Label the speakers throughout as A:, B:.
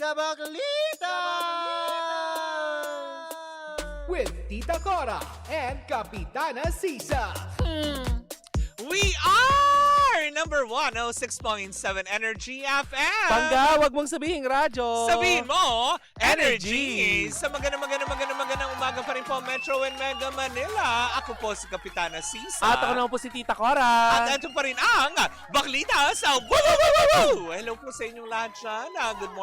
A: Kabaklita!
B: With Tita Cora and Kapitana Sisa.
C: We are number 106.7 Energy FM.
D: Pangga, wag mong sabihin radyo.
C: Sabihin mo, Energy.
D: Energy.
C: Sa magandang umaga pa rin po, Metro and Mega Manila. Ako po si Kapitana Sisa.
D: At ako naman po si Tita Cora.
C: At ito pa rin ang Baklita sa Woo! Hello po sa inyong lahat dyan. Good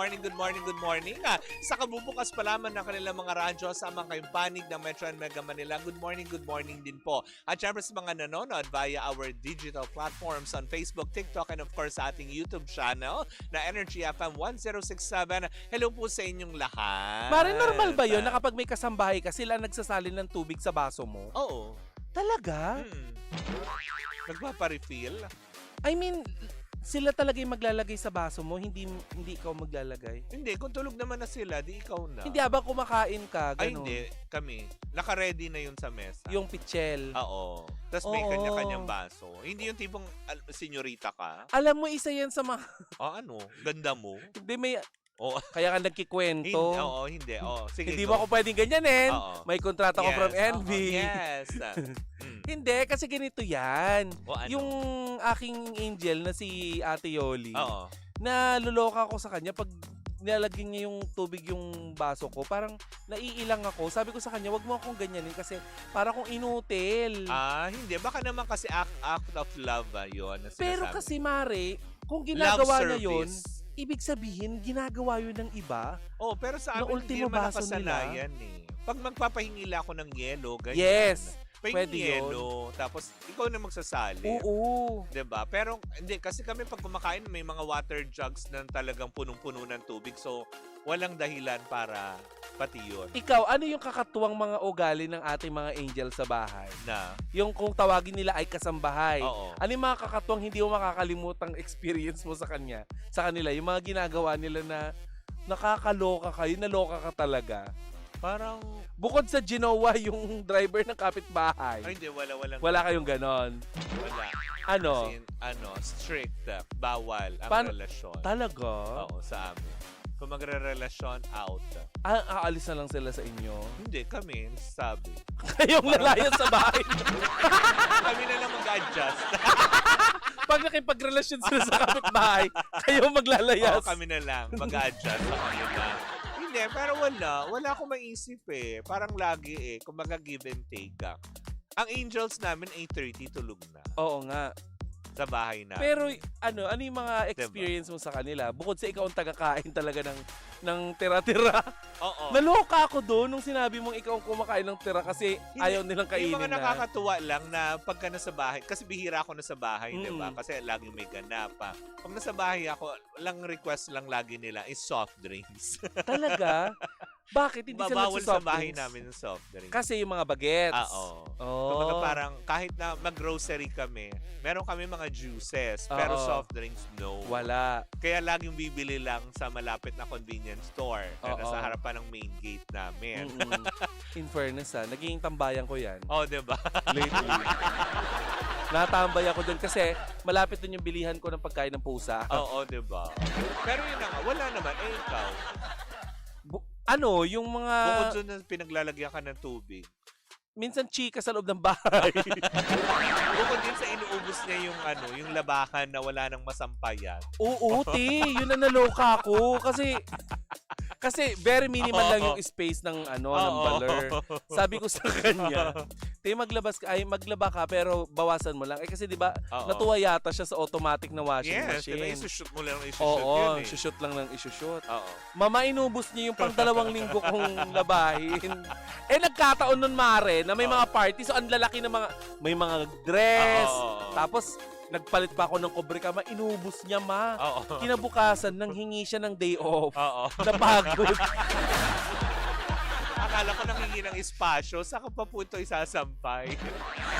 C: morning. Sa kabubukas pa lamang ng kanilang mga radyo sa mga kayong panig ng Metro and Mega Manila. Good morning din po. At syempre sa mga nanonood via our digital platforms on Facebook, TikTok, and of course sa ating YouTube channel na Energy FM 1067. Hello po sa inyong lahat.
D: Mare, normal ba yun na kapag may kasambahay ka, sila nagsasalin ng tubig sa baso mo?
C: Oo.
D: Talaga?
C: Nagpaparefill?
D: I mean, sila talaga yung maglalagay sa baso mo, hindi ikaw maglalagay.
C: Hindi, kung tulog naman na sila, di ikaw na.
D: Hindi, habang kumakain ka,
C: Ay,
D: gano'n.
C: hindi. Kami. Naka-ready na yun sa mesa.
D: Yung pichel.
C: Oo. Tapos may
D: Oo.
C: kanya-kanyang baso. Hindi yung tipong senyorita ka.
D: Alam mo, isa yan sa mga...
C: Ano? Ganda mo.
D: Hindi, may...
C: Oo.
D: Kaya ka nagkikwento.
C: Hindi. Sige,
D: Hindi
C: go.
D: mo ako pwedeng ganyanin.
C: Oo.
D: May kontrata ko
C: Yes,
D: from NV.
C: Yes.
D: Hindi, kasi ganito yan.
C: O, ano?
D: Yung aking angel na si Ate Yoli,
C: Oo.
D: naluloka ako sa kanya pag nilalagyan niya yung tubig yung baso ko. Parang naiilang ako. Sabi ko sa kanya, wag mo akong ganyanin kasi para kong inutil.
C: Hindi. Baka naman kasi act of love yun. Na
D: Pero
C: sinasabi.
D: kasi Mare, kung ginagawa
C: Love
D: niya yun,
C: service.
D: ibig sabihin, ginagawa yun ng iba.
C: Pero sa
D: na
C: amin, hindi
D: ultimo
C: naman
D: baso
C: nakasanayan eh. Pag magpapahingila ako ng yelo, ganyan.
D: Yes.
C: Pahingi
D: Pwede yun.
C: yelo, tapos ikaw na magsasali.
D: Oo.
C: 'Di ba? Pero hindi kasi kami pag kumakain may mga water jugs na talagang punong-puno ng tubig. So walang dahilan para pati 'yon.
D: Ikaw, ano yung kakatuwang mga ugali ng ating mga angel sa bahay?
C: Na.
D: Yung kung tawagin nila ay kasambahay.
C: Oo.
D: Ano yung mga kakatuwang hindi mo makakalimutang experience mo sa kanila? Yung mga ginagawa nila na nakakaloka kayo, naloka ka talaga.
C: Parang
D: Bukod sa Genoa, yung driver ng kapitbahay.
C: hindi walang
D: Wala kayong ganon.
C: wala.
D: Ano?
C: Kasi, strict, bawal ang relasyon.
D: Talaga?
C: Oo, sa amin. Kung magre-relasyon, out.
D: Aalis na lang sila sa inyo?
C: Hindi, kami, sabi.
D: Kayong lalayas sa bahay.
C: Kami na lang mag-adjust.
D: Pag nakipagrelasyon sila sa kapitbahay, kayo maglalayas.
C: Oo, kami na lang. Mag-adjust sa kanila. Hindi, pero wala akong maisip eh. Parang lagi kung give and take ka. Ang angels namin 8:30 tulog na
D: Oo nga.
C: sa bahay namin.
D: Pero ano yung mga experience mo sa kanila? Bukod sa ikaw ang tagakain talaga ng tira-tira.
C: Oo.
D: Naloka ako doon nung sinabi mong ikaw ang kumakain ng tira kasi ayaw nilang kainin
C: Yung mga
D: na.
C: nakakatuwa lang na pagka nasa bahay, kasi bihira ako nasa bahay, di ba?
D: Mm.
C: Kasi laging may ganap pa. Pag nasa bahay ako, lang request lang lagi nila is soft drinks.
D: Talaga? Bakit? Hindi sila
C: Babawal sa bahay namin ng soft drinks.
D: Kasi yung mga bagets.
C: Oo.
D: Oh.
C: Kumbaga parang kahit na mag-grocery kami, meron kami mga juices, pero
D: Oo.
C: soft drinks, no.
D: Wala.
C: Kaya laging bibili lang sa malapit na convenience store na
D: Oo.
C: nasa harapan ng main gate namin.
D: Mm-mm. In fairness naging tambayan ko yan.
C: Diba?
D: Lately. Natambay ako doon kasi malapit doon yung bilihan ko ng pagkain ng pusa.
C: Oo, diba? Pero yun na nga, wala naman. Ikaw,
D: Yung mga...
C: bukod doon na pinaglalagyan ka ng tubig,
D: Minsan chika sa loob ng bahay.
C: bukod din sa inuubos niya yung labahan na wala nang masampayan.
D: Oo, yun na naloka ako. Kasi very minimal lang yung space ng ng baler. Sabi ko sa kanya, maglaba ka pero bawasan mo lang. Kasi 'di ba,
C: Oo.
D: natuwa yata siya sa automatic na washing
C: Yes,
D: machine.
C: diba? Isushoot mo lang isushoot
D: Oo,
C: yun eh.
D: isushoot lang ng isushoot.
C: Oo.
D: Mama, inubos niya yung pang 2 linggo kong labahin. Nagkataon nun, Mare, na may mga party. So, ang lalaki ng may mga dress.
C: Oo.
D: Tapos, nagpalit pa ako ng kobre kama. Inubos niya, ma.
C: Oo.
D: Kinabukasan, nang hingi siya ng day off.
C: Oo.
D: Napagod.
C: Akala ko nangingi ng espasyo, saka pa po ito isasampay.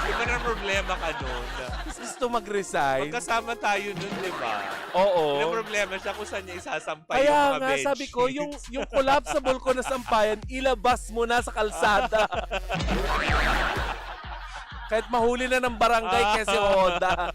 C: Iba na problema ka nun.
D: Gusto mag-resign.
C: Magkasama tayo nun, di ba?
D: Oo.
C: Yung problema siya kung saan niya isasampay
D: Kaya
C: yung mga
D: nga,
C: bedsheets.
D: sabi ko, yung collapsible ko na sampayan, ilabas mo na sa kalsada. Kahit mahuli na ng barangay kasi Honda.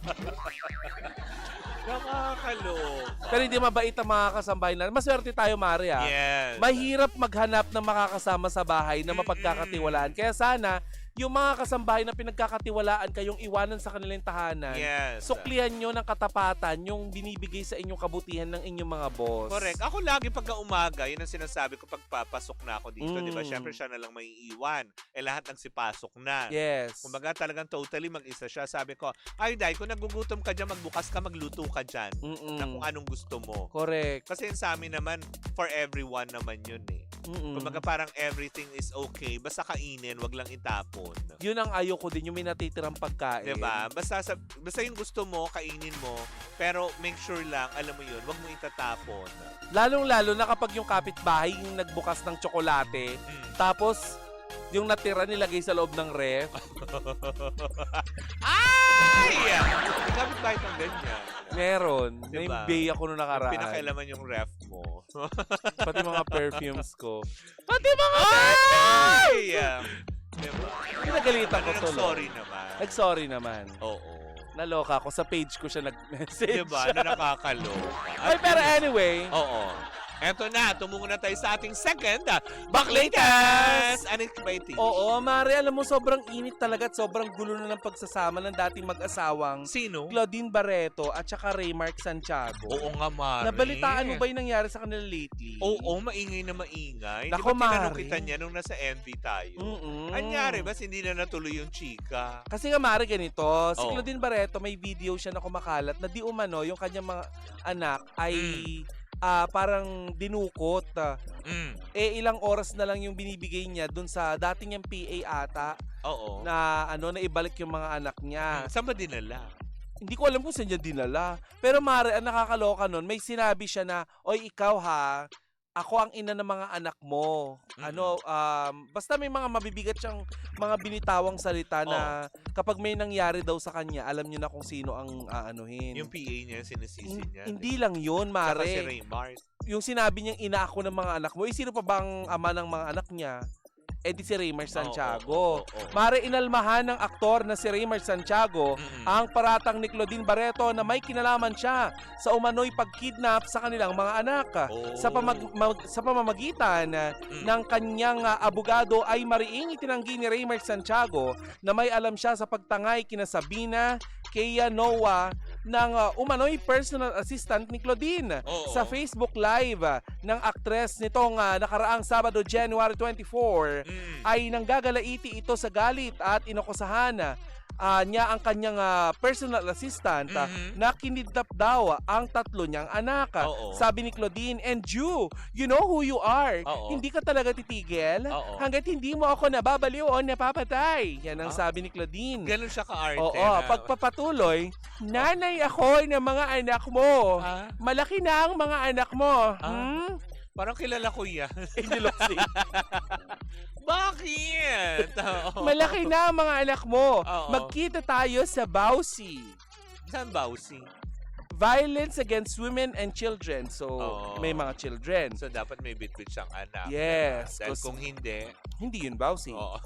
C: Nakakaloka.
D: Pero hindi mabait ang mga kasambahay natin. Maswerte tayo, Mari, ah.
C: Yes.
D: Mahirap maghanap ng makakasama sa bahay na mapagkakatiwalaan. Kaya sana, yung mga kasambahay na pinagkakatiwalaan kayong iwanan sa kanilang tahanan,
C: Yes.
D: suklihan nyo ng katapatan yung binibigay sa inyong kabutihan ng inyong mga boss.
C: Correct. Ako lagi pagka umaga, yun ang sinasabi ko pag papasok na ako dito, di ba?
D: Mm.
C: Siyempre siya na lang may iwan. Eh lahat nagsipasok na.
D: Yes.
C: Kumbaga talagang totally mag-isa siya. Sabi ko, ay Day, kung nagugutom ka dyan, magbukas ka, magluto ka dyan. Na kung anong gusto mo.
D: Correct.
C: Kasi yun sa amin naman, for everyone naman yun eh. Kumbaga parang everything is okay. Basta kainin, wag lang itapon.
D: Yun ang ayoko din, yung may natitirang pagkain.
C: Diba? Basta yung gusto mo, kainin mo. Pero make sure lang, alam mo yun, wag mo itatapon.
D: Lalong-lalo na kapag yung kapitbahay yung nagbukas ng tsokolate, tapos yung natira nilagay sa loob ng ref.
C: Ay! May kapit tayo ng ganyan.
D: Meron. May
C: Diba?
D: bay ako nung nakaraan.
C: Pinakailaman yung ref mo.
D: Pati mga perfumes ko.
C: Pati mga Ay! Diba?
D: Pinagalitan ko tuloy.
C: Sorry naman.
D: Nag-sorry naman.
C: Oo.
D: Naloka ako. Sa page ko siya nag-message.
C: Diba? Na nakakaloka.
D: Ay, pero anyway.
C: Oo. Eto na, tumungo na tayo sa ating second Baklitas! Unexpected.
D: Oo, Mare, alam mo, sobrang init talaga at sobrang gulo na ng pagsasama ng dating mag-asawang
C: Sino?
D: Claudine Barreto at saka Raymark Santiago.
C: Oo nga, Mari.
D: Nabalitaan mo ba yung nangyari sa kanila lately?
C: Oo, maingay na maingay.
D: Nako,
C: Di ba tinanong
D: Mari.
C: kita niya nung nasa MV tayo?
D: Mm-mm.
C: Anyari, bas hindi na natuloy yung chika?
D: Kasi nga, Mare, ganito. Si
C: Oo.
D: Claudine Barreto, may video siya na kumakalat na di umano yung kanyang mga anak ay parang dinukot. Ilang oras na lang yung binibigay niya dun sa dating niyang PA ata
C: Oo.
D: na na ibalik yung mga anak niya.
C: Saan ba dinala?
D: Hindi ko alam kung saan niya dinala. Pero Mare, ang nakakaloka nun, may sinabi siya na, oy, ikaw ha, ako ang ina ng mga anak mo. Basta may mga mabibigat siyang mga binitawang salita na kapag may nangyari daw sa kanya, alam niyo na kung sino ang aanuhin.
C: Yung PA niya, sinisisi niya.
D: Hindi lang yun,
C: Saka si
D: Mare.
C: Raymart.
D: Yung sinabi niyang ina ako ng mga anak mo, sino pa bang ama ng mga anak niya? Di si Raymark Santiago. Mare, inalmahan ng aktor na si Raymark Santiago ang paratang ni Claudine Barreto na may kinalaman siya sa umano'y pagkidnap sa kanilang mga anak. Sa pamamagitan ng kanyang abogado ay mariing itinanggi ni Raymark Santiago na may alam siya sa pagtangay kina Sabina, Kea Noah ng umano'y personal assistant ni Claudine. Sa Facebook Live ng aktres nitong nakaraang Sabado, January 24, ay nanggagalaiti ito sa galit at inokosahan niya ang kanyang personal assistant na kinidnap daw ang tatlo niyang anak. Sabi ni Claudine, and you know who you are. Hindi ka talaga titigil hanggat hindi mo ako nababaliw o napapatay. Yan ang sabi ni Claudine.
C: Ganun siya ka-arte.
D: Oo, pagpapatuloy, nanay ako ng mga anak mo. Malaki na ang mga anak mo.
C: Parang kilala ko yan.
D: Indiloxy.
C: Bakit?
D: Malaki na ang mga anak mo.
C: Oo.
D: Magkita tayo sa Bausi.
C: Saan Bausi?
D: Violence against women and children. So, may mga children.
C: So, dapat may bitbit siyang anak.
D: Yes.
C: Dahil kung hindi,
D: hindi yun Bausi.
C: oo.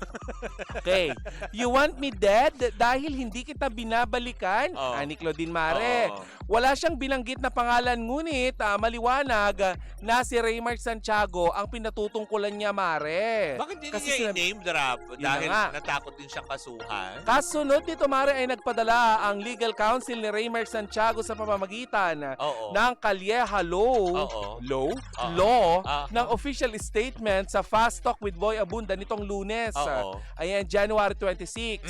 D: Okay. You want me dead dahil hindi kita binabalikan? Ani Claudine Mare. Wala siyang binanggit na pangalan, ngunit maliwanag na si Raymark Santiago ang pinatutungkulan niya, Mare.
C: Bakit hindi
D: Kasi
C: niya i-name drop?
D: Yun
C: Dahil
D: na nga.
C: natakot din siyang kasuhan?
D: Kasunod nito, Mare, ay nagpadala ang legal counsel ni Raymark Santiago sa pamamagitan ng Calleja Law ng official statement sa Fast Talk with Boy Abunda nitong Lunes. Ayan, January 26.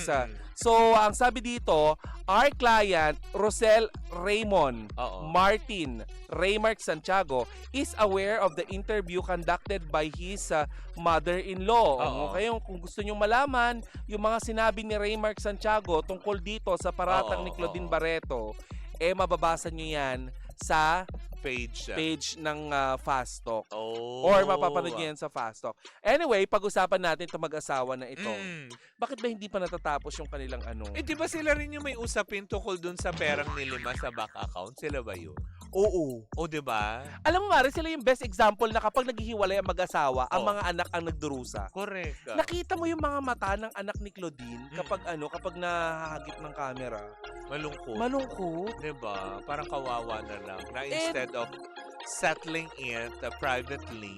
D: So, ang sabi dito, our client, Rosel Raymond Martin Raymark Santiago, is aware of the interview conducted by his mother-in-law. Okay, kung gusto nyong malaman yung mga sinabi ni Raymark Santiago tungkol dito sa paratang ni Claudine Barreto, mababasa nyo yan sa page ng Fast Talk. Or mapapanood nyo yan sa Fast Talk. Anyway, pag-usapan natin itong mag-asawa na ito. Bakit ba hindi pa natatapos yung kanilang ano?
C: Di ba sila rin yung may usapin tungkol dun sa perang nilima sa bank account? Sila ba yun?
D: Oo.
C: O, di ba?
D: Alam mo, Mari, sila yung best example na kapag naghihiwalay ang mag-asawa, ang
C: Oo.
D: mga anak ang nagdurusa.
C: Correct.
D: Nakita mo yung mga mata ng anak ni Claudine kapag kapag nahahagip ng camera.
C: Malungkot.
D: Malungkot.
C: Di ba? Parang kawawa na lang. Na instead of settling it privately,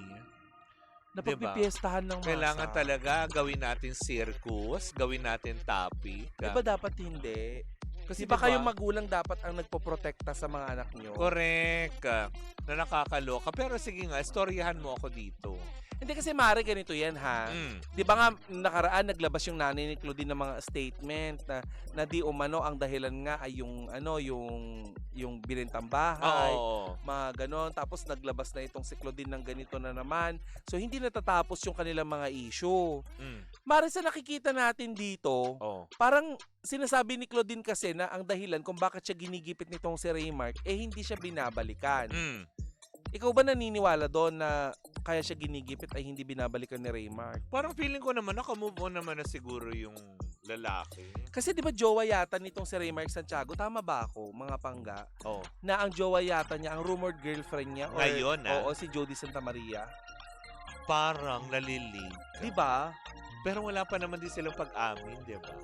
D: Napagpipiestahan ng masa.
C: kailangan talaga gawin natin circus, gawin natin topic.
D: Diba dapat hindi? Kasi
C: Diba?
D: ba kayong magulang dapat ang nagpoprotekta sa mga anak nyo?
C: Correct. Na nakakaloka. Pero sige nga, istoryahan mo ako dito.
D: Hindi kasi Mari, ganito yan ha. Di ba nga nakaraan naglabas yung nanay ni Claudine ng mga statement na di umano ang dahilan nga ay yung binentang bahay,
C: Oo.
D: mga ganon. Tapos naglabas na itong si Claudine ng ganito na naman. So hindi natatapos yung kanilang mga issue. Mari, sa nakikita natin dito,
C: Oh.
D: parang sinasabi ni Claudine kasi na ang dahilan kung bakit siya ginigipit nitong si Raymark, hindi siya binabalikan. Ikaw ba naniniwala doon na kaya siya ginigipit ay hindi binabalikan ni Raymark?
C: Parang feeling ko naman, naka-move on naman na siguro yung lalaki.
D: Kasi di ba jowa yata nitong si Raymark Santiago, tama ba ako, mga pangga,
C: Oh.
D: na ang jowa yata niya, ang rumored girlfriend niya, or,
C: Ngayon,
D: oo, si Jody Santa Maria.
C: Parang nalilink.
D: Di ba?
C: Pero wala pa naman din silang pag-amin, di ba?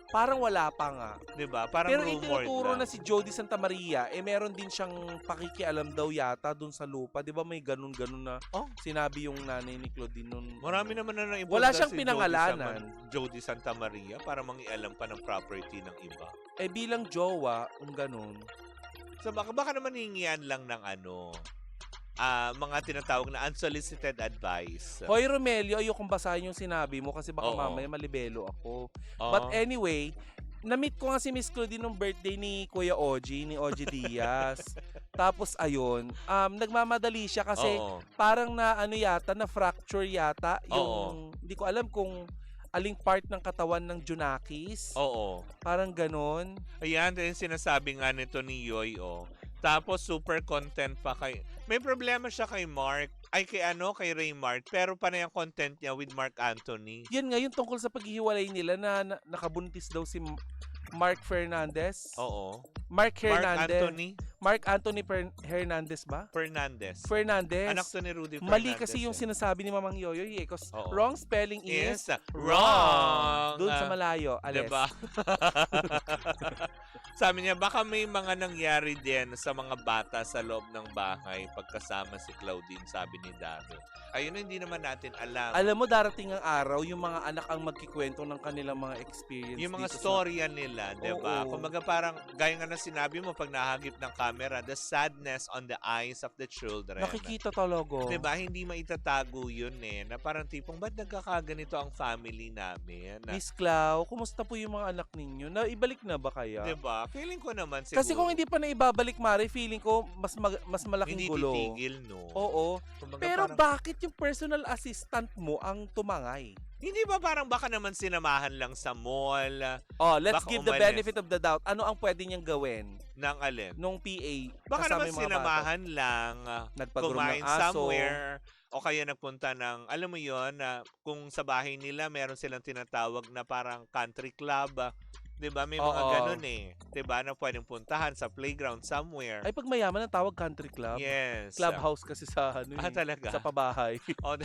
D: Parang wala pa nga.
C: Di ba? Parang
D: Pero
C: rumored
D: itinuturo
C: lang.
D: na si Jody Santa Maria, meron din siyang pakikialam daw yata dun sa lupa. Di ba may ganun-ganun na sinabi yung nanay ni Claudine nun?
C: Marami naman na naipunta
D: Wala siyang
C: si
D: pinangalanan.
C: Jody Santa Maria para mangialam pa ng property ng iba.
D: Bilang jowa, ganun.
C: So baka naman hingian lang ng mga tinatawag na unsolicited advice.
D: Hoy Romelio, ayokong basahin yung sinabi mo kasi baka
C: Oo.
D: mamaya malibelo ako.
C: Oo.
D: But anyway, na-meet ko nga si Miss Claudine nung birthday ni Kuya Oji, ni Oji Diaz. Tapos ayun, nagmamadali siya kasi
C: Oo.
D: parang na fracture yata
C: Oo.
D: yung, hindi ko alam kung aling part ng katawan ng Junakis.
C: Oo.
D: Parang ganon.
C: Ayan, din sinasabi nga nito ni Yoy, Tapos super content pa kay... May problema siya kay Mark. Ay, kay Raymark. Pero panay ang content niya with Mark Anthony.
D: Yan nga, yung tungkol sa paghihiwalay nila na nakabuntis daw si Mark Fernandez.
C: Oo.
D: Mark Hernandez.
C: Mark Anthony
D: Mark Anthony Hernandez ba?
C: Fernandez.
D: Fernandez.
C: Anak to ni Rudy Fernandez.
D: Mali kasi yung sinasabi ni Mamang Yoyoy because
C: Oo.
D: wrong spelling is
C: Is wrong.
D: Doon sa malayo, alis.
C: Diba? Sabi niya, baka may mga nangyari din sa mga bata sa loob ng bahay pagkasama si Claudine, sabi ni Daryl. Ayun, hindi naman natin alam.
D: Alam mo, darating ang araw, yung mga anak ang magkikwento ng kanilang mga experience.
C: Yung mga
D: dito
C: storya nila, di ba?
D: Oo.
C: Kumbaga parang, gaya nga na sinabi mo, pag nahagip ng camera, the sadness on the eyes of the children.
D: Nakikita talaga.
C: Di ba? Hindi maitatago yun Na parang tipong, ba't nagkakaganito ang family namin?
D: Miss Clau, kumusta po yung mga anak ninyo? Naibalik na ba kaya?
C: Di ba? Feeling ko naman siguro.
D: Kasi kung hindi pa naibabalik, Mari, feeling ko mas malaking
C: hindi
D: gulo.
C: titigil, no?
D: Oo.
C: Kumbaga
D: Pero
C: parang,
D: bakit yung personal assistant mo ang tumangay?
C: hindi ba parang baka naman sinamahan lang sa mall
D: Let's
C: Baka
D: give the
C: umalis.
D: benefit of the doubt. Ano ang pwede niyang gawin
C: ng alin?
D: nung PA?
C: Baka
D: kasama
C: naman
D: yung mga
C: sinamahan lang,
D: Nagpag-groom
C: kumain
D: ng aso.
C: somewhere, o kaya nagpunta ng, alam mo yon kung sa bahay nila meron silang tinatawag na parang country club, 'di ba? May mga
D: Oo.
C: ganun 'di ba? Na pwedeng puntahan sa playground somewhere.
D: Ay, pag mayaman ang tawag country club.
C: Yes.
D: Clubhouse kasi sa
C: Talaga?
D: sa pabahay.
C: O,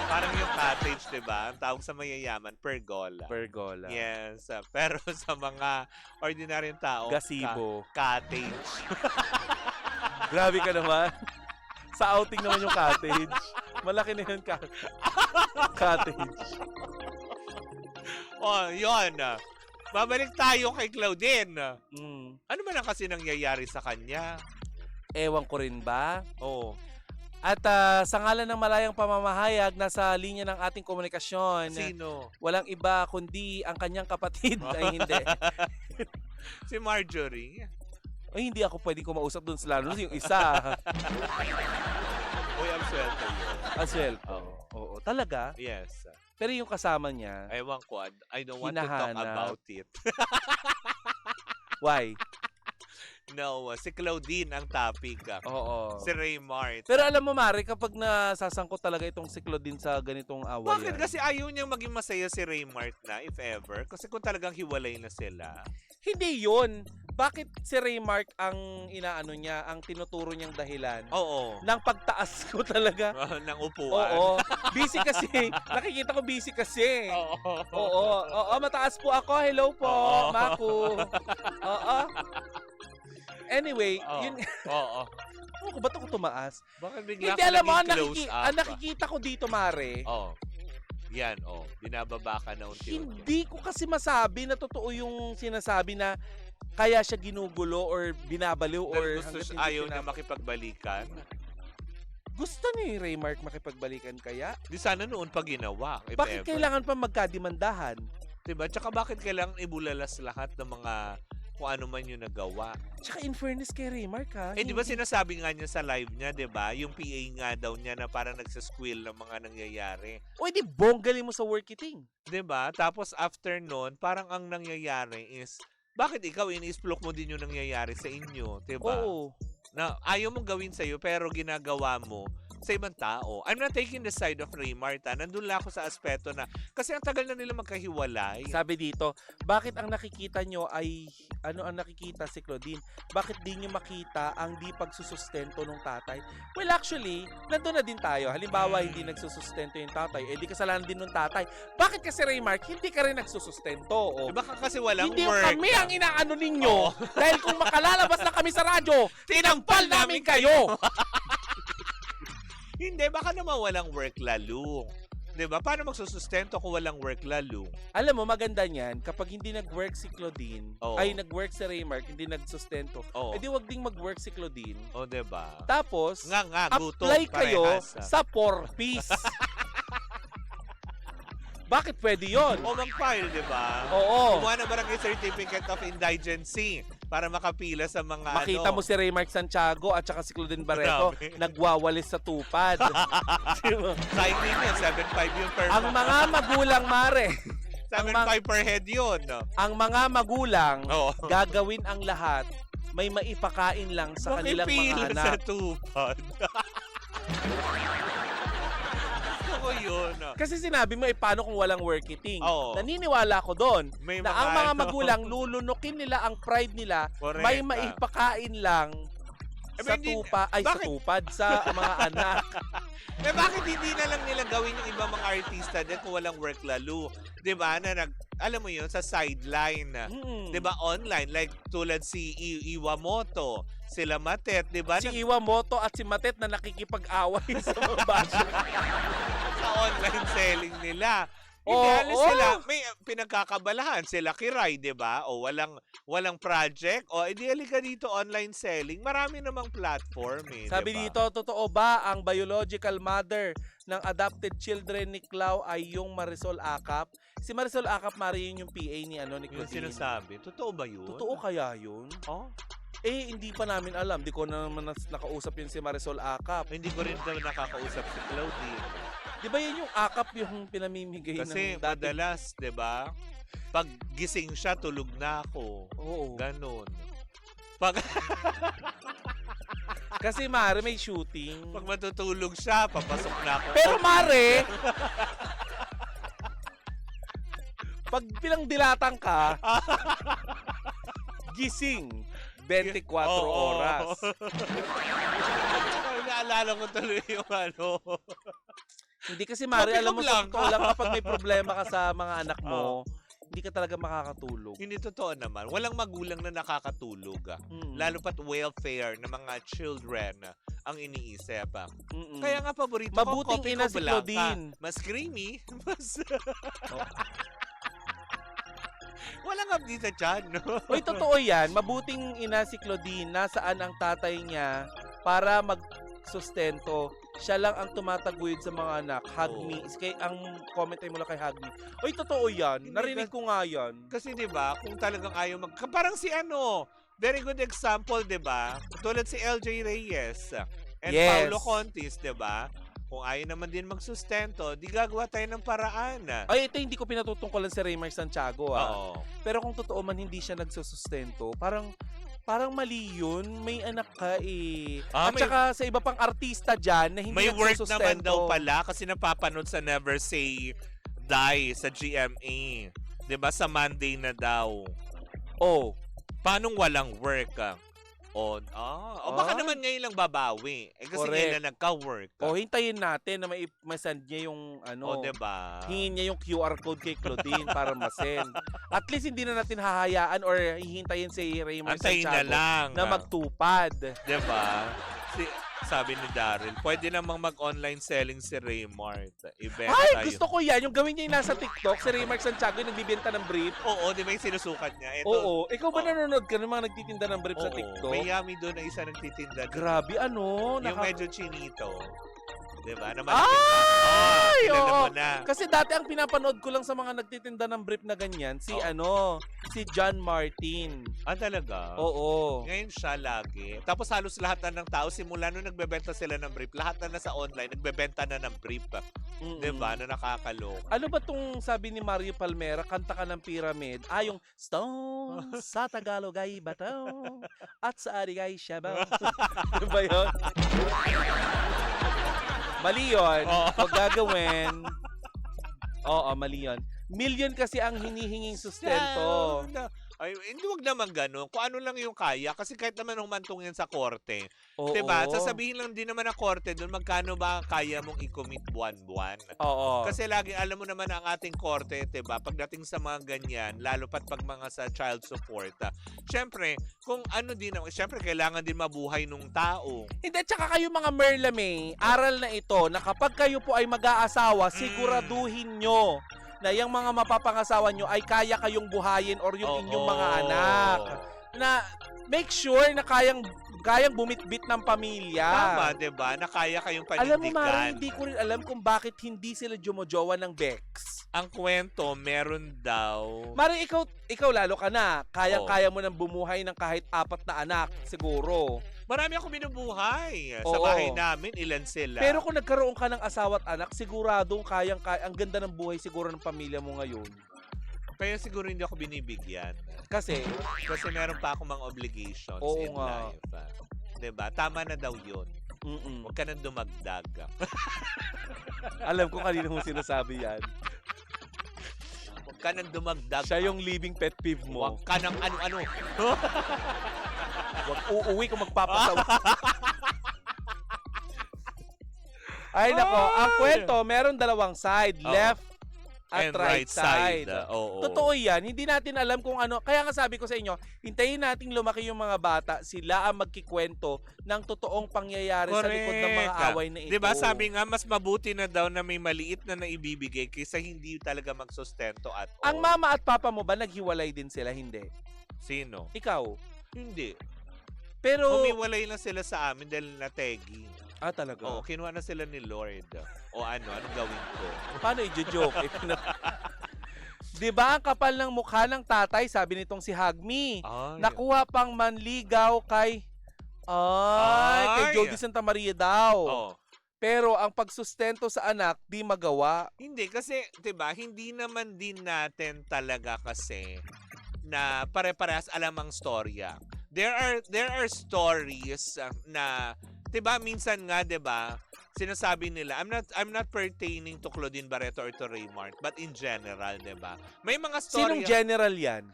C: parang yung cottage, 'di ba? Ang tawag sa mayayaman, pergola.
D: Pergola.
C: Yes. Pero sa mga ordinaryong tao,
D: Gazebo.
C: cottage.
D: Grabe ka naman. Sa outing naman yung cottage. Malaki na yun cottage.
C: Yun. Babalik tayo kay Claudine.
D: Mm.
C: Ano man ang kasi nangyayari sa kanya?
D: Ewan ko rin ba?
C: Oh,
D: At sa ngalan ng malayang pamamahayag, nasa linya ng ating komunikasyon.
C: sino?
D: Walang iba kundi ang kanyang kapatid. Ay, hindi.
C: Si Marjorie.
D: Ay, hindi ako pwede kumausap dun sa lalo yung isa.
C: Uy, ang sweldo yun.
D: Aswel. Oo, talaga.
C: Yes.
D: Pero yung kasama niya,
C: Ewan ko. I don't want to talk
D: Hinahanap.
C: about it.
D: why?
C: No, si Claudine ang topic.
D: Oo.
C: Si Raymart.
D: Pero alam mo, Mari, kapag nasasangkot talaga itong si Claudine sa ganitong awayan.
C: Bakit kasi ayaw niyang maging masaya si Raymart na, if ever? Kasi kung talagang hiwalay na sila.
D: Hindi yun. bakit si Raymark ang inaano niya, ang tinuturo niyang dahilan?
C: Oo.
D: Nang pagtaas ko talaga.
C: Ng upuan.
D: Oo. Busy kasi. Nakikita ko busy kasi. Oo, mataas po ako. Hello po,
C: Oo.
D: Maku. Oo. Anyway, yun.
C: Oo.
D: Ano ko, ba't ako tumaas?
C: Bakit bigla
D: Hindi,
C: ka
D: alam mo,
C: naging close up?
D: ang nakikita ko dito, Mare,
C: Yan, binababa ka na unti-unti.
D: hindi ko kasi masabi na totoo yung sinasabi na kaya siya ginugulo or binabaliw or
C: Pero gusto
D: hanggat
C: ayaw
D: hindi
C: na makipagbalikan.
D: Gusto ni Raymark makipagbalikan kaya?
C: Di sana noon pa ginawa. If
D: Bakit
C: ever.
D: kailangan pa magkadimandahan?
C: Diba? Tsaka bakit kailangan ibulalas lahat ng mga kung ano man yung nagawa?
D: Tsaka in fairness kay Raymark ha.
C: Di ba sinasabi nga niya sa live niya, di ba? Yung PA nga daw niya na parang nagsasquill ng mga nangyayari.
D: O di bonggali mo sa workiting.
C: Di ba? Tapos after nun, parang ang nangyayari is, bakit ikaw iniisplok mo din yung nangyayari sa inyo? Di ba?
D: Oo.
C: Na ayaw mong gawin sa'yo pero ginagawa mo sa ibang tao. I'm not taking the side of Raymark. Nandun lang ako sa aspeto na kasi ang tagal na nila magkahiwalay.
D: Sabi dito, bakit ang nakikita nyo ay, ano ang nakikita si Claudine? Bakit di nyo makita ang di pagsusustento ng tatay? Well, actually, nandun na din tayo. Halimbawa, hindi nagsusustento yung tatay, di kasalanan din ng tatay. Bakit kasi Raymark, hindi ka rin nagsusustento? O,
C: Baka kasi walang
D: hindi
C: work.
D: kami ang inaano ninyo.
C: Oo.
D: Dahil kung makalalabas na kami sa radyo, tinampal namin kayo.
C: Hindi, baka naman walang work lalo. 'Di ba? Paano magsusustento kung walang work lalo?
D: Alam mo, maganda niyan, kapag hindi nag-work si Claudine,
C: Oo.
D: ay nag-work si Raymark, hindi nagsustento,
C: Oo.
D: edi wag ding mag-work si Claudine.
C: 'Di ba?
D: Tapos,
C: Nga, gutom,
D: apply kayo
C: parehas.
D: sa 4-piece. Bakit pwede yon?
C: O mag-file, 'di ba?
D: Oo.
C: Kumuha ng barangay certificate of indigency para makapila sa mga
D: Makita mo si Raymark Santiago at saka si Claudine Barreto
C: Grabe.
D: nagwawalis sa tupad. Diba?
C: Signing yun, 7.5 yun per
D: Ang mga magulang, Mare,
C: 7.5 per head yun.
D: ang mga magulang
C: Oo.
D: gagawin ang lahat, may maipakain lang sa kanilang
C: Makipila
D: mga
C: sa
D: anak.
C: tupad. Ako yun.
D: Kasi sinabi mo, paano kung walang workiting?
C: Oo.
D: Naniniwala ko doon
C: May
D: na ang mga
C: ano.
D: magulang, lulunukin nila ang pride nila,
C: Correct.
D: may maipakain lang sa
C: hindi-
D: sa
C: bakit?
D: tupad, sa mga anak.
C: Bakit hindi na lang nila gawin yung ibang mga artista din kung walang work lalo? 'Di ba? Na alam mo yun, sa sideline.
D: Mm.
C: 'Di ba? Online. Like tulad si Iwamoto, sila Matet, 'di ba?
D: Si Iwamoto at si Matet na nakikipag-away sa mga bata.
C: Sa online selling nila.
D: Oo,
C: Hindi, alis
D: oo.
C: sila, may pinagkakabalahan. Sila Kiray, di ba? O walang project. O, edi ka dito online selling. Marami namang platform eh.
D: Sabi
C: diba?
D: dito, totoo ba ang biological mother ng adopted children ni Clau ay yung Marisol Acap? Si Marisol Acap, Mari, yun yung PA ni, ni
C: Yung
D: Claudine.
C: sinasabi. Totoo ba yun?
D: Totoo kaya yun?
C: Oh?
D: Hindi pa namin alam. Di ko na naman nakausap yun si Marisol Acap.
C: Hindi ko rin naman nakakausap si Claudine.
D: Di ba yun yung Acap yung pinamimigay
C: Kasi
D: ng dati?
C: madalas, di ba? Pag gising siya, tulog na ako.
D: Oo.
C: Ganon. Pag
D: Kasi Mare, may shooting.
C: pag matutulog siya, papasok na ako.
D: Pero Mare, pag pinangdilatan ka, gising 24
C: Oo.
D: oras.
C: Ay, naalala ko tuloy yung
D: Hindi kasi Mare,
C: Topic
D: alam mo
C: of
D: sa
C: lang.
D: totoo lang kapag may problema ka sa mga anak mo, hindi ka talaga makakatulog.
C: Hindi totoo naman. Walang magulang na nakakatulog.
D: Mm.
C: Lalo pat welfare ng mga children ang iniisip.
D: Mm-mm.
C: Kaya nga paborito
D: Mabuting
C: ko, Kopi
D: ina
C: ko
D: si
C: Blanca.
D: Claudine.
C: Mas creamy. Mas...
D: Oh.
C: Walang update dyan, no?
D: Uy, totoo yan. Mabuting ina si Claudine. Nasaan ang tatay niya para magsustento. Siya lang ang tumataguyod sa mga anak. Hug
C: Oo.
D: me. Ang comment ay mula kay Hug me. Uy, totoo yan.
C: Hindi
D: Narinig ko nga yan.
C: Kasi 'di ba, kung talagang ayaw parang si very good example 'di ba? Tulad si LJ Reyes and
D: Yes.
C: Paulo Contis 'di ba? Kung ayaw naman din magsustento, di gagawa tayo ng paraan.
D: Ay, ito hindi ko pinatutungkulan si Raymark Santiago.
C: Oo.
D: Pero kung totoo man hindi siya nagsusustento, parang mali yun. May anak ka eh.
C: Ah,
D: At
C: may-
D: saka sa iba pang artista dyan na hindi
C: May work
D: nagsusustento.
C: naman daw pala kasi napapanood sa Never Say Die sa GMA. 'Di ba sa Monday na daw.
D: Oh.
C: Paano walang work? O baka
D: Ah.
C: naman ngayon lang babawi. Kasi
D: Correct.
C: ngayon lang nagka-work.
D: O hintayin natin na may-send niya yung
C: O, diba?
D: hingin niya yung QR code kay Claudine para ma-send. At least hindi na natin hahayaan or hihintayin si Raymond
C: Antayin na
D: Santiago
C: lang.
D: na magtupad.
C: Diba? Sabi ni Daryl, pwede namang mag-online selling si Raymart. Ibenta
D: Ay, gusto ko yan. Yung gawin niya yung nasa TikTok, si Raymond Santiago yung nagbibenta ng brief.
C: Oo, di ba yung sinusukat niya? Ito,
D: Oo. Ikaw ba
C: Oo.
D: nanonood ka ng mga nagtitinda ng brief sa
C: oo,
D: TikTok?
C: may yummy doon na isa nagtitinda.
D: Grabe, ano?
C: Yung medyo chinito. Diba? Na
D: Ay!
C: kilala
D: Oo.
C: mo na.
D: Kasi dati ang pinapanood ko lang sa mga nagtitinda ng brief na ganyan, si si John Martin.
C: Talaga?
D: Oo.
C: Ngayon siya lagi. Tapos halos lahat na ng tao, simula nung nagbebenta sila ng brief, lahat na nasa online, nagbebenta na ng brief.
D: Mm-mm.
C: Diba? Na nakakaloka.
D: Ano ba tong sabi ni Mario Palmera, kanta ka ng Pyramid? Yung Stone sa Tagalog ay bato at sa Arig ay shabaw. Ano ba yun? Mali yun.
C: Oo.
D: Huwag gagawin. Oo, mali yun. Million kasi ang hinihinging sustento.
C: Ay, hindi wag naman ganun. Kung ano lang yung kaya. Kasi kahit naman humantong yan sa korte.
D: Oo.
C: Diba? Sasabihin lang din naman ng korte doon magkano ba kaya mong i-commit buwan-buwan.
D: Oo.
C: Kasi lagi alam mo naman ang ating korte, 'di ba? Pagdating sa mga ganyan, lalo pat pag mga sa child support. Syempre, kung ano din naman, syempre kailangan din mabuhay nung tao.
D: Hindi, tsaka kayo mga Merla May, aral na ito na kapag kayo po ay mag-aasawa, siguraduhin nyo na yung mga mapapangasawa nyo ay kaya kayong buhayin or yung inyong mga anak. Na make sure na kayang bumitbit ng pamilya.
C: Tama, 'di ba? Na kaya kayong
D: Alam mo, Mari,
C: panindigan.
D: hindi ko rin alam kung bakit hindi sila jumojowa ng Bex.
C: Ang kwento, meron daw.
D: Mari, ikaw lalo ka na. Kaya mo nang bumuhay ng kahit 4 na anak, siguro.
C: Marami akong binubuhay. Sa
D: Oo.
C: bahay namin, ilan sila.
D: Pero kung nagkaroon ka ng asawa at anak, siguradong ang ganda ng buhay siguro ng pamilya mo ngayon.
C: Kaya siguro hindi ako binibigyan.
D: Kasi,
C: Meron pa akong mga obligations
D: Oo
C: in
D: nga.
C: life. Diba? Tama na daw yun.
D: mm-mm.
C: Huwag ka nang dumagdag.
D: Alam ko kanina mo sinasabi yan.
C: Huwag ka nang dumagdag.
D: Siya yung living pet peeve mo.
C: Huwag ka nang ano-ano.
D: Huwag uuwi kung magpapasawa. Ay nako, ang kwento, meron dalawang side,
C: Oo.
D: left at
C: And
D: right side.
C: Oo.
D: Totoo yan. Hindi natin alam kung ano. Kaya nga sabi ko sa inyo, hintayin nating lumaki yung mga bata. Sila ang magkikwento ng totoong pangyayari sa likod ng mga
C: Correct.
D: away na ito.
C: Diba sabi nga, mas mabuti na daw na may maliit na naibibigay kaysa hindi talaga magsustento at all.
D: Ang mama at papa mo ba naghiwalay din sila? Hindi.
C: Sino?
D: Ikaw.
C: Hindi.
D: Pero,
C: Humiwalay lang sila sa amin dahil nategi.
D: talaga.
C: Oo, kinuha na sila ni Lord. O anong gawin ko?
D: Paano i-joke? Di ba ang kapal ng mukha ng tatay, sabi nitong si Hagmi,
C: Ay.
D: nakuha pang manligaw kay Jody Santa Maria daw.
C: Oo.
D: Pero ang pagsustento sa anak, di magawa.
C: Hindi, kasi, 'di ba hindi naman din natin talaga kasi na pare-parehas alam ang storya. There are stories na 'di ba minsan nga 'di ba sinasabi nila I'm not pertaining to Claudine Barreto or to Raymart but in general 'di ba may mga
D: Sinong
C: storya
D: general yan?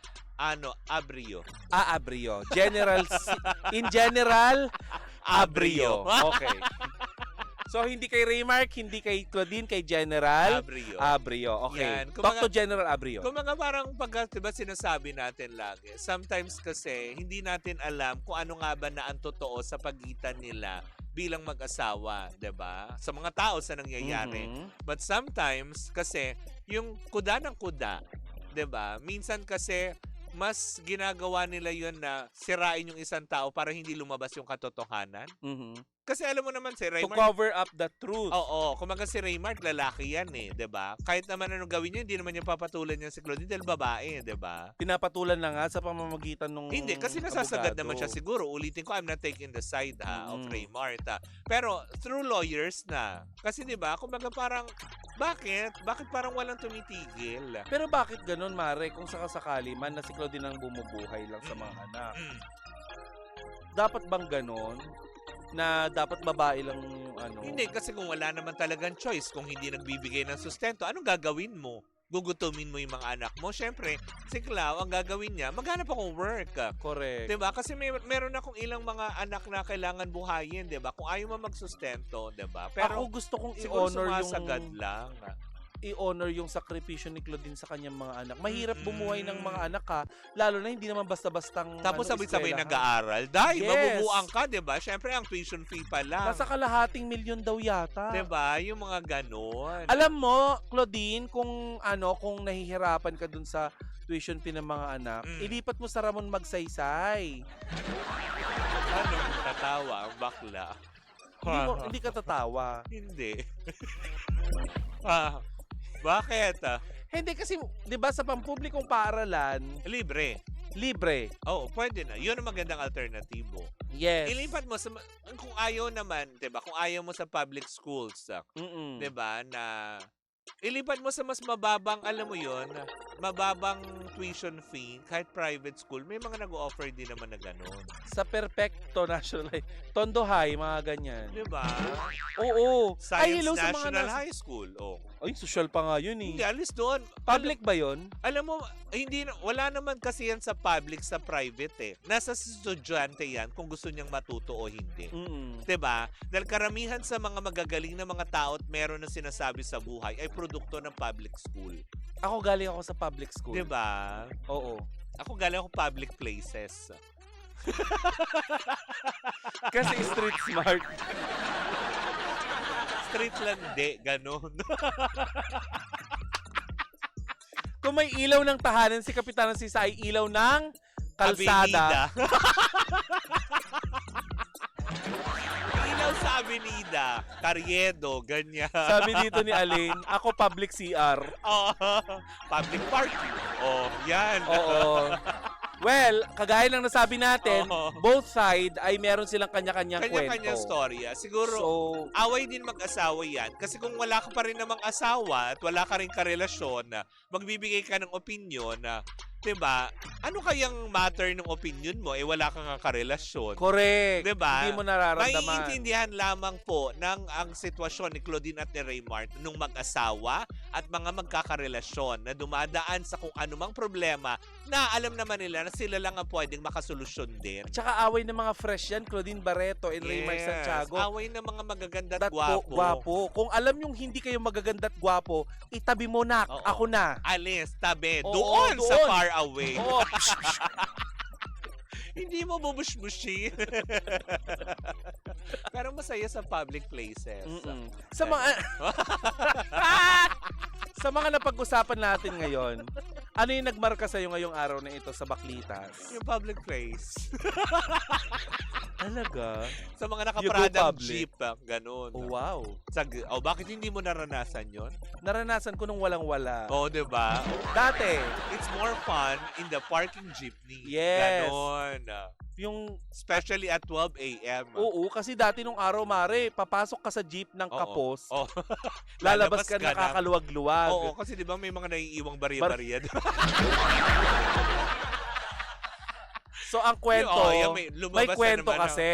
C: Abrio.
D: Abrio. In general, Abrio. Okay. So, hindi kay Raymark, hindi kay Claudine, kay General Abrio. Okay.
C: Yan.
D: Talk to General Abrio.
C: Kung mga parang pag diba sinasabi natin lagi, sometimes kasi hindi natin alam kung ano nga ba na ang totoo sa pagitan nila bilang mag-asawa, 'di ba? Sa mga tao sa nangyayari.
D: Mhm.
C: But sometimes kasi yung kuda ng kuda, 'di ba? Minsan kasi mas ginagawa nila 'yon na sirain yung isang tao para hindi lumabas yung katotohanan.
D: Mhm.
C: Kasi alam mo naman si
D: To
C: Raymart.
D: cover up the truth.
C: Oo, kumaga si Raymart, lalaki yan 'di ba? Kahit naman anong gawin niya, hindi naman niya papatulan niya si Claudine dahil babae, 'di ba?
D: Pinapatulan na nga sa pamamagitan ng
C: Hindi, kasi nasasagad
D: abogado.
C: naman siya siguro. Ulitin ko, I'm not taking the side of
D: Mm.
C: Raymart. Pero through lawyers na. Kasi 'di ba, kumbaga parang bakit parang walang tumitigil?
D: Pero bakit ganun, Mare, kung sakasakali man na si Claudine ang bumubuhay lang sa mga anak?
C: Mm.
D: Dapat bang ganun? Na dapat babae lang yung ano?
C: Hindi, kasi kung wala naman talagang choice, kung hindi nagbibigay ng sustento, anong gagawin mo? gugutumin mo yung mga anak mo. Syempre, si Clau, ang gagawin niya, maghanap akong work.
D: Correct.
C: Diba? Kasi meron akong ilang mga anak na kailangan buhayin, diba? Kung ayaw mo magsustento, diba? Pero
D: Ako gusto kong
C: siguro
D: i-honor
C: sumasagad
D: yung
C: lang.
D: i-honor yung sakripisyo ni Claudine sa kanyang mga anak. Mahirap
C: Mm-mm.
D: bumuhay ng mga anak ha, lalo na hindi naman basta-bastang
C: Tapos sabay-sabay
D: eskwelahan.
C: nag-aaral. Dahil,
D: Yes.
C: mabubuang ka, diba? Syempre, ang tuition fee pa lang.
D: Nasa kalahating milyon daw yata.
C: Diba? Yung mga ganon.
D: Alam mo, Claudine, kung nahihirapan ka dun sa tuition fee ng mga anak, ilipat mo sa Ramon Magsaysay.
C: Ano? Tatawa ang bakla.
D: Hindi ka tatawa.
C: Hindi. Bakit?
D: Hindi kasi, 'di ba sa pampublikong paaralan,
C: Libre.
D: libre.
C: Oo, pwede na. Yun ang magandang alternatibo.
D: Yes.
C: Ilipat mo sa kung ayaw naman, 'di ba? Kung ayaw mo sa public schools,
D: Mm-mm.
C: 'di ba, na ilipat mo sa mas mababang, alam mo 'yon, mababang tuition fee kahit private school. May mga nag-o-offer din naman na gano'n.
D: Sa Perfecto National High, Tondo High, mga ganyan.
C: 'Di ba?
D: Oo. Ay,
C: Science
D: hello sa mga
C: National High School. Oh.
D: Ay, social pa nga yun eh.
C: Hindi, alis doon.
D: Public ba yun?
C: Alam mo, wala naman kasi yan sa public, sa private eh. Nasa estudyante yan kung gusto niyang matuto o hindi.
D: Mm-mm.
C: 'Di ba? Dahil karamihan sa mga magagaling na mga tao at meron na sinasabi sa buhay ay produkto ng public school.
D: Ako galing ako sa public school.
C: 'Di ba?
D: Oo.
C: Ako galing ako public places.
D: Kasi street smart.
C: Street lang di, ganun.
D: Kung may ilaw ng tahanan, si Kapitan Sisa ay ilaw ng kalsada.
C: Avenida. Ilaw sa Avenida, Carriedo, ganyan.
D: Sabi dito ni Alain, ako public CR.
C: Oh, public parking. Oh, yan.
D: Oo. Well, kagaya lang nasabi natin,
C: Oo.
D: both side ay meron silang kanya-kanyang kwento.
C: Kanya-kanya storya. Siguro,
D: So,
C: away din mag-asawa yan. Kasi kung wala ka pa rin namang asawa at wala ka rin karelasyon, magbibigay ka ng opinion na, 'di ba? Ano kayang matter ng opinion mo? Eh wala kang karelasyon.
D: correct.
C: 'Di ba?
D: Hindi mo nararamdaman.
C: Maiintindihan lamang po ng ang sitwasyon ni Claudine at ni Raymart nung mag-asawa at mga magkakarelasyon na dumadaan sa kung anumang problema na alam naman nila na sila lang ang pwedeng makasolusyon din.
D: Tsaka away ng mga fresh yan, Claudine Barreto and Raymart Santiago.
C: Away ng mga magaganda at
D: That po,
C: gwapo.
D: gwapo. Kung alam yung hindi kayo magaganda at gwapo, itabi mo na.
C: Oo.
D: Ako na.
C: Alis, tabi.
D: Oo,
C: Doon sa
D: doon.
C: far away.
D: Oo.
C: Hindi mo bubush-bushi. Pero masaya sa public places.
D: Mm-mm. Sa mga sa mga napag-usapan natin ngayon, ano yung nagmarka sa'yo ngayong araw na ito sa Baklitas?
C: Yung public place.
D: Talaga?
C: Sa mga
D: You go
C: nakaparadang
D: public.
C: jeep, ganun.
D: Oh, wow.
C: Bakit hindi mo naranasan yon?
D: Naranasan ko nung walang-wala.
C: Oo, di ba?
D: Dati,
C: It's more fun in the parking jeepney.
D: Yes.
C: Ganon.
D: yung
C: Especially at 12 a.m.
D: oo, kasi dati nung araw, Mare, papasok ka sa jeep ng
C: Oo.
D: kapos,
C: Oh.
D: lalabas ka
C: na.
D: nakakaluwag-luwag.
C: Oo, kasi di ba may mga naiiwang barya-barya.
D: So, ang kwento, may kwento kasi.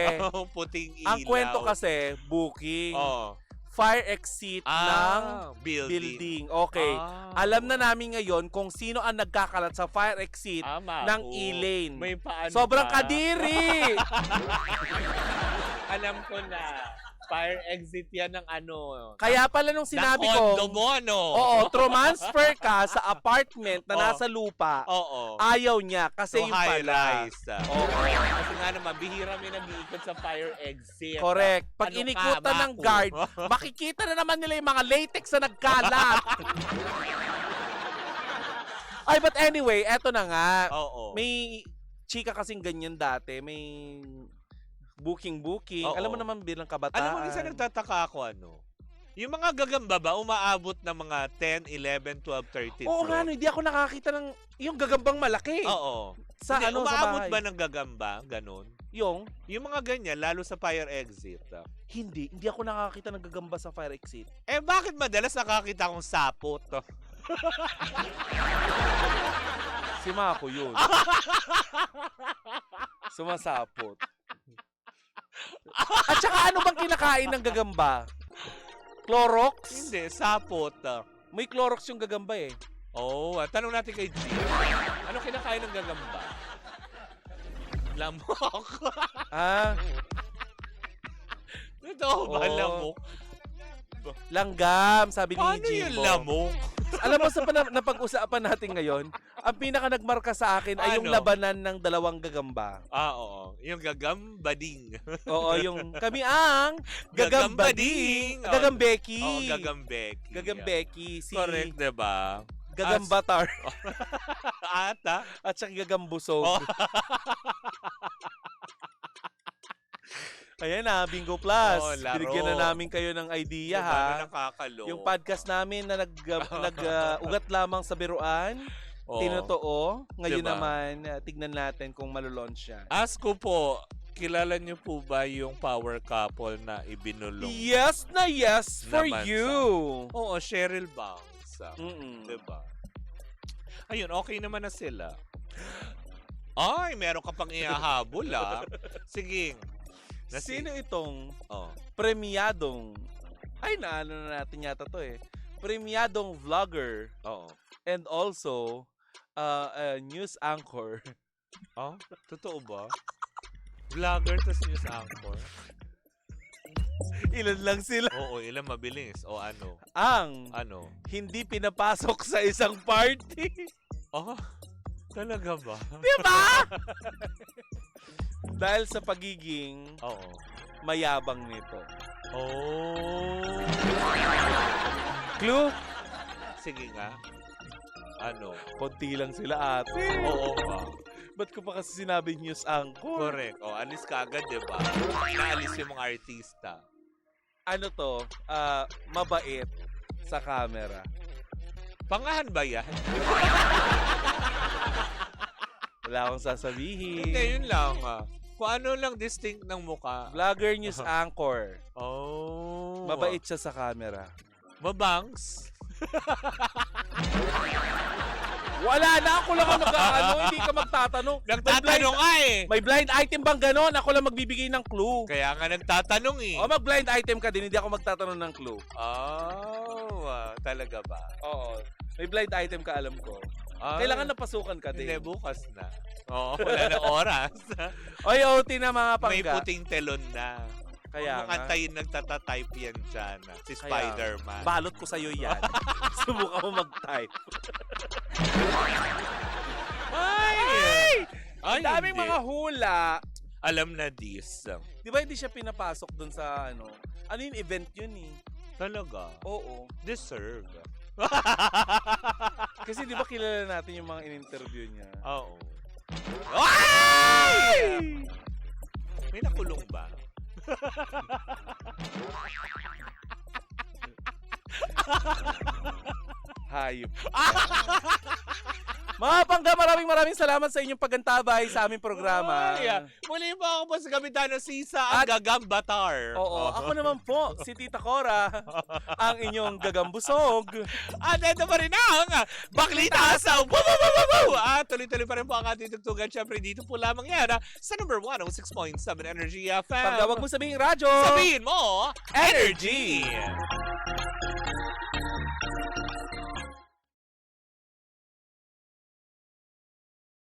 C: Puting ilaw.
D: Ang kwento kasi, booking,
C: Oh.
D: fire exit ng
C: building.
D: building. Okay. Alam na namin ngayon kung sino ang nagkakalat sa fire exit ng E-lane.
C: May paano
D: Sobrang
C: ba?
D: kadiri!
C: Alam ko na. Fire exit yan ng ano.
D: Kaya pala nung sinabi ko,
C: condo mo, no?
D: oo, transfer ka sa apartment na
C: Oo.
D: nasa lupa,
C: Oo.
D: ayaw niya kasi
C: So,
D: yung
C: high
D: pala.
C: rise.
D: Oo.
C: Kasi nga naman, bihira may nag-iikot sa fire exit.
D: Correct. Pag
C: Ano
D: inikutan
C: ka,
D: ng
C: Baku?
D: guard, makikita na naman nila yung mga latex na nagkalat. Ay, but anyway, eto na nga.
C: Oo.
D: May chika kasing ganyan dati. May booking.
C: Oo.
D: Alam mo naman bilang kabataan.
C: Alam mo, minsan nagtataka ako, yung mga gagamba ba, umaabot ng mga 10, 11, 12, 13
D: Oo
C: floor?
D: nga, no, hindi ako nakakita ng yung gagambang malaki.
C: Oo.
D: Sa
C: Hindi,
D: ano, sa
C: umaabot
D: bahay.
C: ba ng gagamba? Ganon.
D: Yung?
C: Yung mga ganyan, lalo sa fire exit.
D: Hindi ako nakakita ng gagamba sa fire exit.
C: Eh, bakit madalas nakakita akong sapot?
D: Si Mako yun. Sumasapot. At saka ano bang kinakain ng gagamba? Clorox?
C: Hindi, sapot.
D: May Clorox yung gagamba eh.
C: Oh, tanong natin kay G. Ano kinakain ng gagamba? Lamok.
D: Ah,
C: Totoo ba,
D: Oo.
C: lamok?
D: langgam, sabi ni
C: Paano yung
D: Jimbo.
C: lamok?
D: Alam mo sa napag-usapan natin ngayon, ang pinaka nagmarka sa akin ay yung
C: Ano?
D: labanan ng dalawang gagamba.
C: Oo. Yung gagambading.
D: Oo, yung kami ang gagambading.
C: Gagambading.
D: Gagambeki.
C: Oo, gagambeki.
D: Gagambeki. Si
C: Correct, diba?
D: Gagambatar.
C: Ata.
D: At saka gagambusog.
C: Oh.
D: Ayan na, Bingo Plus.
C: Oo, laro.
D: Binigyan na namin kayo ng idea
C: Diba,
D: ha.
C: na nakakalo.
D: Yung podcast namin na ugat lamang sa biruan,
C: Oo.
D: tinotoo. Ngayon
C: Diba?
D: naman, tignan natin kung malulaunch siya.
C: Ask ko po, kilala niyo po ba yung power couple na ibinulong?
D: Yes na yes for
C: Naman
D: you.
C: Oo, Cheryl Banks.
D: Mm-mm.
C: Diba? Ayun, okay naman na sila. Ay, meron ka pang ihahabol Sige.
D: Sino itong
C: Oh.
D: premiadong, ay naano na natin yata to premiadong vlogger
C: Oo.
D: and also news anchor.
C: Oh, totoo ba? Vlogger tas news anchor.
D: Ilan lang sila
C: Oo, ilan mabilis. O ano?
D: ang
C: Ano?
D: hindi pinapasok sa isang party.
C: Oh, talaga ba?
D: Diba? Dahil sa pagiging
C: Oo.
D: mayabang nito.
C: Oh.
D: Clue?
C: Sige nga. Ano?
D: Konti lang sila ate.
C: Oo ba?
D: Ba't ko pa kasi sinabi news anchor?
C: Correct. O, alis ka agad, diba? Naalis yung mga artista.
D: Ano to? Mabait sa camera.
C: Pangahan ba yan?
D: Wala akong sasabihin.
C: Hindi, yun lang. Kung ano lang distinct ng muka.
D: Vlogger news anchor.
C: Oh.
D: Mabait siya sa camera.
C: Mabangs?
D: Wala na, ako lang ang mag-ano, hindi ka magtatanong.
C: Nagtatanong nga
D: May blind item bang ganon? Ako lang magbibigay ng clue.
C: Kaya nga nagtatanong
D: O mag-blind item ka din, hindi ako magtatanong ng clue.
C: Oh, talaga ba?
D: Oo. May blind item ka, alam ko.
C: Ah,
D: Kailangan napasukan ka
C: Hindi,
D: din.
C: bukas na. Oo, wala na oras.
D: Oy, OT na mga
C: May
D: pangga.
C: puting telon na.
D: Kaya
C: Kung
D: nga.
C: antayin nagtatatype yan dyan. Si
D: Kaya nga.
C: Spider-Man.
D: Balot ko sa'yo yan. Subukan mo mag-type. Ay!
C: Ay,
D: Ang daming
C: hindi.
D: mga hula.
C: Alam na this.
D: Di ba hindi siya pinapasok dun sa ano? Ano yung event yun eh?
C: Talaga.
D: Oo.
C: Deserve.
D: Kasi di ba kilala natin yung mga in-interview niya?
C: Oo. Ay! May nakulong ba?
D: Hayop. Mga pangga, maraming salamat sa inyong pagantabay sa aming programa.
C: Ay, muli po ako po sa Kapitano Sisa, ang gagambatar.
D: Oo, ako naman po, si Tita Cora, ang inyong gagambusog.
C: At ito pa rin ang Baklita sa Woo! At tuloy-tuloy pa rin po ang ating tugtugan. Siyempre, dito po lamang yan sa number 106.7 Energy FM.
D: Pangga, wag mo sabihin radyo.
C: Sabihin mo, Energy!